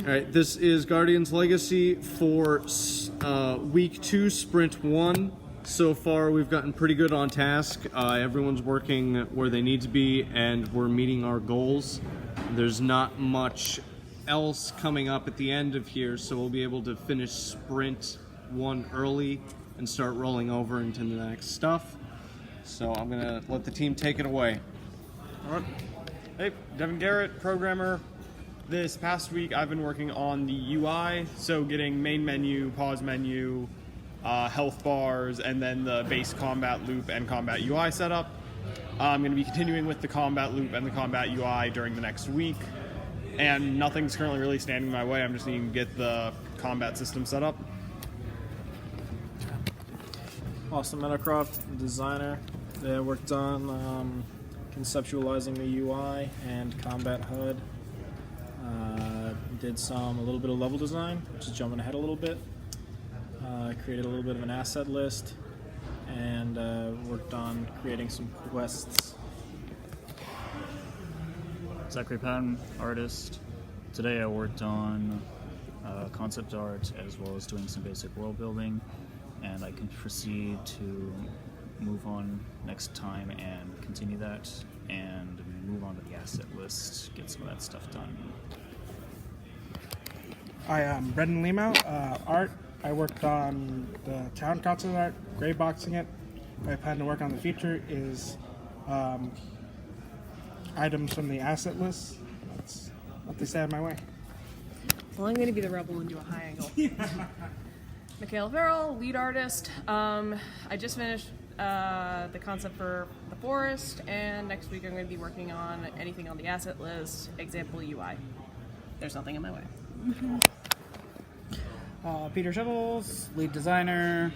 All right, this is Guardians Legacy for week 2, sprint 1. So far, we've gotten pretty good on task. Everyone's working where they need to be, and we're meeting our goals. There's not much else coming up at the end of here, so we'll be able to finish sprint 1 early and start rolling over into the next stuff. So I'm gonna let the team take it away. All right. Hey, Devin Garrett, programmer. This past week I've been working on the UI, so getting main menu, pause menu, health bars, and then the base combat loop and combat UI setup. I'm going to be continuing with the combat loop and the combat UI during the next week, and nothing's currently really standing in my way. I'm just needing to get the combat system set up. Austin Meadowcroft, designer. They worked on conceptualizing the UI and combat HUD. Did a little bit of level design, which is jumping ahead a little bit. Created a little bit of an asset list, and worked on creating some quests. Zachary Patton, artist. Today I worked on concept art as well as doing some basic world building, and I can proceed to move on next time and continue that and move on to the asset list, get some of that stuff done. I am Brendan Limo, art. I worked on the town concept art, gray boxing it. My plan to work on the future is items from the asset list. That's what they said in my way. Well, I'm going to be the rebel and do a high angle. Michaela Farrell, lead artist. I just finished the concept for the forest, and next week I'm going to be working on anything on the asset list, example UI. There's nothing in my way. Peter Shovels, lead designer.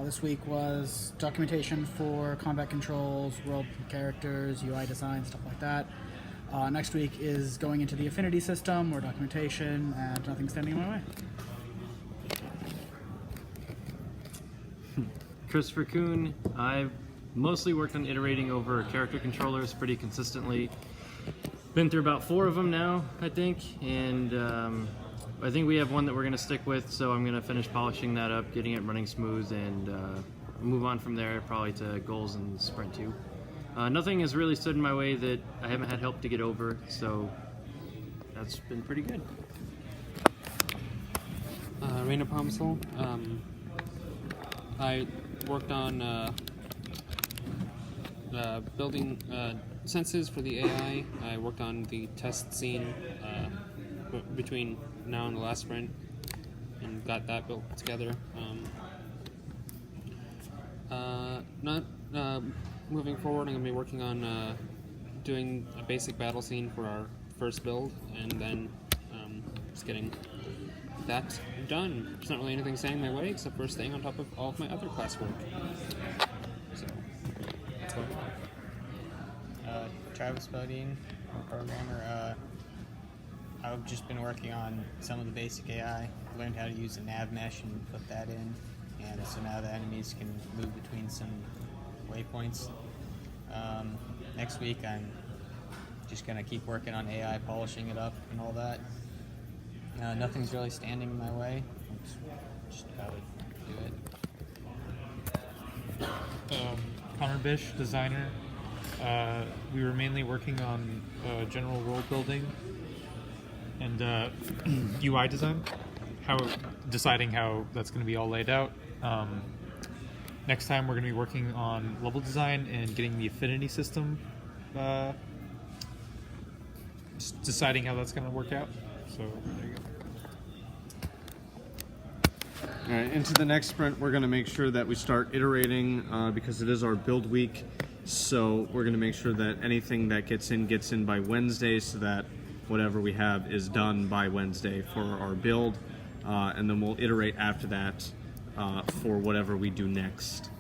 This week was documentation for combat controls, world characters, UI design, stuff like that. Next week is going into the Affinity system, more documentation, and nothing standing in my way. Christopher Kuhn. I've mostly worked on iterating over character controllers pretty consistently. Been through about 4 of them now, I think, and I think we have one that we're going to stick with, so I'm going to finish polishing that up, getting it running smooth, and move on from there probably to goals in Sprint 2. Nothing has really stood in my way that I haven't had help to get over, so that's been pretty good. Raina Pomsel. I worked on building senses for the AI. I worked on the test scene between now and the last sprint and got that built together. Moving forward, I'm going to be working on doing a basic battle scene for our first build, and then just getting that done. There's not really anything standing my way except for staying on top of all of my other classwork. So, that's what. Travis Bodine, programmer. I've just been working on some of the basic AI, learned how to use the nav mesh and put that in, and so now the enemies can move between some waypoints. Next week I'm just going to keep working on AI, polishing it up and all that. Nothing's really standing in my way. Just about to do it. Connor Bish, designer. We were mainly working on general world building and UI design, deciding how that's going to be all laid out. Next time we're going to be working on level design and getting the Affinity system, just deciding how that's going to work out. So there you go. All right, into the next sprint, we're going to make sure that we start iterating because it is our build week. So we're going to make sure that anything that gets in by Wednesday, so that whatever we have is done by Wednesday for our build, and then we'll iterate after that for whatever we do next.